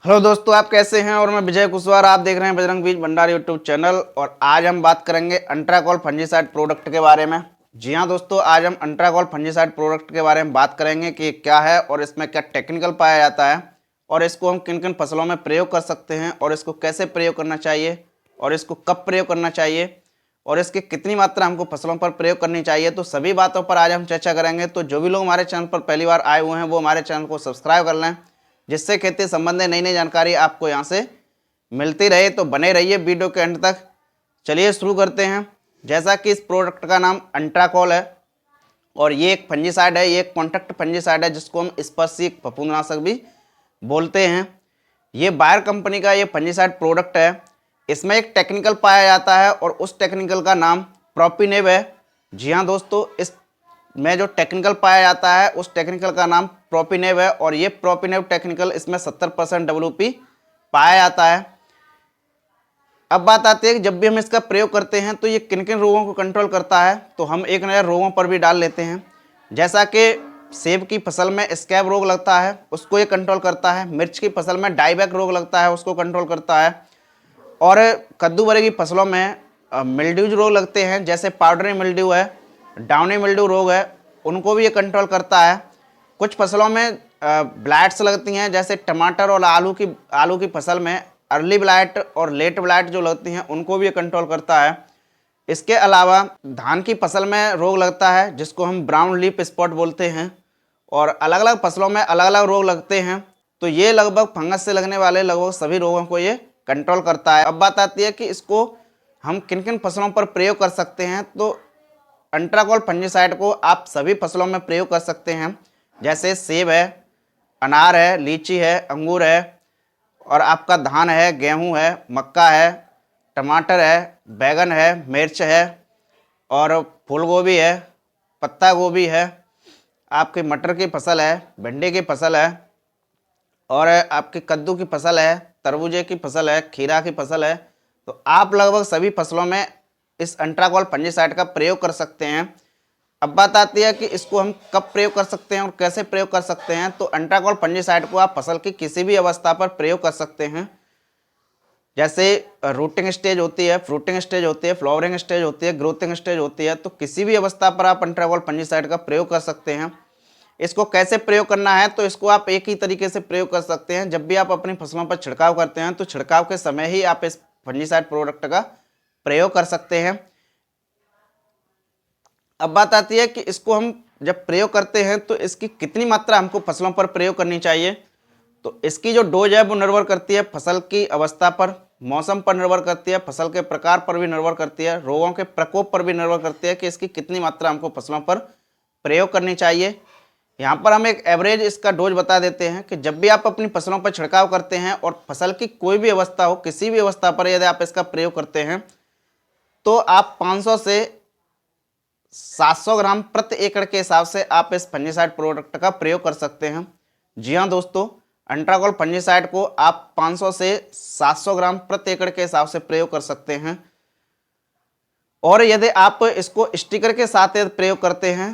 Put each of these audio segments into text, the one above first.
Hello दोस्तों, आप कैसे हैं। और मैं विजय कुशवाहा, आप देख रहे हैं बजरंग बीज भंडार यूट्यूब चैनल। और आज हम बात करेंगे अंट्राकॉल फंजीसाइड प्रोडक्ट के बारे में। जी हाँ दोस्तों, आज हम अंट्राकॉल फंजीसाइड प्रोडक्ट के बारे में बात करेंगे कि क्या है और इसमें क्या टेक्निकल पाया जाता है और इसको हम किन किन फसलों में प्रयोग कर सकते हैं और इसको कैसे प्रयोग करना चाहिए और इसको कब प्रयोग करना चाहिए और इसकी कितनी मात्रा हमको फसलों पर प्रयोग करनी चाहिए। तो सभी बातों पर आज हम चर्चा करेंगे। तो जो भी लोग हमारे चैनल पर पहली बार आए हुए हैं वो हमारे चैनल को सब्सक्राइब कर लें, जिससे खेती संबंधी नई नई जानकारी आपको यहाँ से मिलती रहे। तो बने रहिए वीडियो के अंत तक। चलिए शुरू करते हैं। जैसा कि इस प्रोडक्ट का नाम अंट्राकॉल है और ये एक फंजीसाइड है, ये एक कॉन्टैक्ट फंजीसाइड है जिसको हम स्पर्शी फफूंदनाशक भी बोलते हैं। ये बायर कंपनी का ये फंजीसाइड प्रोडक्ट है। इसमें एक टेक्निकल पाया जाता है और उस टेक्निकल का नाम प्रोपिनेव है। जी हाँ दोस्तों, इस में जो टेक्निकल पाया जाता है उस टेक्निकल का नाम प्रोपिनेव है और ये प्रोपिनेव टेक्निकल इसमें 70% WP पाया जाता है। अब बात आती है कि जब भी हम इसका प्रयोग करते हैं तो ये किन किन रोगों को कंट्रोल करता है। तो हम एक नज़र रोगों पर भी डाल लेते हैं। जैसा कि सेब की फसल में स्कैब रोग लगता है, उसको ये कंट्रोल करता है। मिर्च की फसल में डाईबैक रोग लगता है, उसको कंट्रोल करता है। और कद्दू वरे की फसलों में मिल्ड्यूज रोग लगते हैं, जैसे पाउडरी मिल्ड्यू है, डाउनी मिल्ड्यू रोग है, उनको भी ये कंट्रोल करता है। कुछ फसलों में ब्लाइट्स लगती हैं, जैसे टमाटर और आलू की फसल में अर्ली ब्लाइट और लेट ब्लाइट जो लगती हैं उनको भी ये कंट्रोल करता है। इसके अलावा धान की फसल में रोग लगता है जिसको हम ब्राउन लीफ स्पॉट बोलते हैं। और अलग अलग फसलों में अलग अलग रोग लगते हैं। तो ये लगभग फंगस से लगने वाले लगभग सभी रोगों को ये कंट्रोल करता है। अब बात आती है कि इसको हम किन किन फसलों पर प्रयोग कर सकते हैं। तो अंट्राकॉल फंजीसाइड को आप सभी फसलों में प्रयोग कर सकते हैं, जैसे सेब है, अनार है, लीची है, अंगूर है और आपका धान है, गेहूं है, मक्का है, टमाटर है, बैगन है, मिर्च है और फूल गोभी है, पत्ता गोभी है, आपकी मटर की फसल है, भिंडी की फसल है और आपकी कद्दू की फसल है, तरबूजे की फसल है, खीरा की फसल है। तो आप लगभग सभी फसलों में इस अंट्राकॉल फंजीसाइड का प्रयोग कर सकते हैं। अब बात आती है कि इसको हम कब प्रयोग कर सकते हैं और कैसे प्रयोग कर सकते हैं। तो अंट्राकॉल फंजीसाइड को आप फसल की किसी भी अवस्था पर प्रयोग कर सकते हैं, जैसे रूटिंग स्टेज होती है, फ्रूटिंग स्टेज होती है, फ्लावरिंग स्टेज होती है, ग्रोथिंग स्टेज होती है। तो किसी भी अवस्था पर आप अंट्राकॉल फंजीसाइड का प्रयोग कर सकते हैं। इसको कैसे प्रयोग करना है, तो इसको आप एक ही तरीके से प्रयोग कर सकते हैं। जब भी आप अपनी फसलों पर छिड़काव करते हैं तो छिड़काव के समय ही आप इस फंजीसाइड प्रोडक्ट का प्रयोग कर सकते हैं। अब बात आती है कि इसको हम जब प्रयोग करते हैं तो इसकी कितनी मात्रा हमको फसलों पर प्रयोग करनी चाहिए। तो इसकी जो डोज है वो निर्भर करती है फसल की अवस्था पर, मौसम पर निर्भर करती है, फसल के प्रकार पर भी निर्भर करती है, रोगों के प्रकोप पर भी निर्भर करती है कि इसकी कितनी मात्रा हमको फसलों पर प्रयोग करनी चाहिए। यहाँ पर हम एक एवरेज इसका डोज बता देते हैं कि जब भी आप अपनी फसलों पर छिड़काव करते हैं और फसल की कोई भी अवस्था हो, किसी भी अवस्था पर यदि आप इसका प्रयोग करते हैं तो आप 500 से 700 ग्राम प्रति एकड़ के हिसाब से आप इस फंजीसाइड प्रोडक्ट का प्रयोग कर सकते हैं। जी हाँ दोस्तों, अंट्राकॉल फंजीसाइड को आप 500 से 700 ग्राम प्रति एकड़ के हिसाब से प्रयोग कर सकते हैं। और यदि आप इसको स्टिकर के साथ प्रयोग करते हैं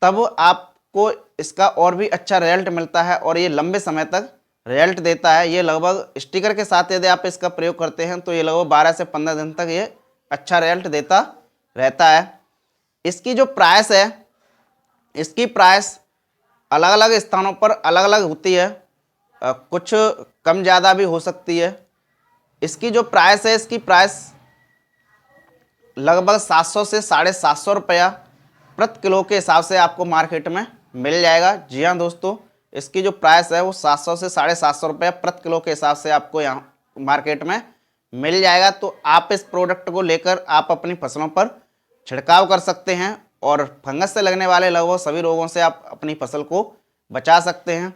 तब आपको इसका और भी अच्छा रिजल्ट मिलता है और ये लंबे समय तक रिजल्ट देता है। ये लगभग स्टिकर के साथ यदि आप इसका प्रयोग करते हैं तो ये लगभग 12 से 15 दिन तक ये अच्छा रिजल्ट देता रहता है। इसकी जो प्राइस है, इसकी प्राइस अलग अलग स्थानों पर अलग अलग होती है, कुछ कम ज़्यादा भी हो सकती है। इसकी जो प्राइस है, इसकी प्राइस लगभग 700 से 750 रुपया प्रति किलो के हिसाब से आपको मार्केट में मिल जाएगा। जी हाँ दोस्तों, इसकी जो प्राइस है वो 700 से 750 रुपया प्रति किलो के हिसाब से आपको यहाँ मार्केट में मिल जाएगा। तो आप इस प्रोडक्ट को लेकर आप अपनी फसलों पर छिड़काव कर सकते हैं और फंगस से लगने वाले लगभग सभी रोगों से आप अपनी फसल को बचा सकते हैं।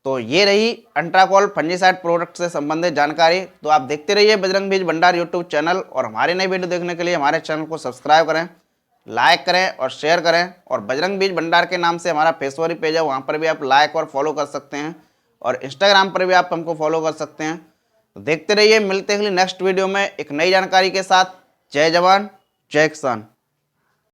तो ये रही अंट्राकॉल फंजीसाइड प्रोडक्ट से संबंधित जानकारी। तो आप देखते रहिए बजरंग बीज भंडार यूट्यूब चैनल और हमारी नई वीडियो देखने के लिए हमारे चैनल को सब्सक्राइब करें, लाइक करें और शेयर करें। और बजरंग बीज भंडार के नाम से हमारा फेसबुक पेज है, वहाँ पर भी आप लाइक और फॉलो कर सकते हैं और इंस्टाग्राम पर भी आप हमको फॉलो कर सकते हैं। तो देखते रहिए, मिलते हैं नेक्स्ट वीडियो में एक नई जानकारी के साथ। जय जवान जय किसान।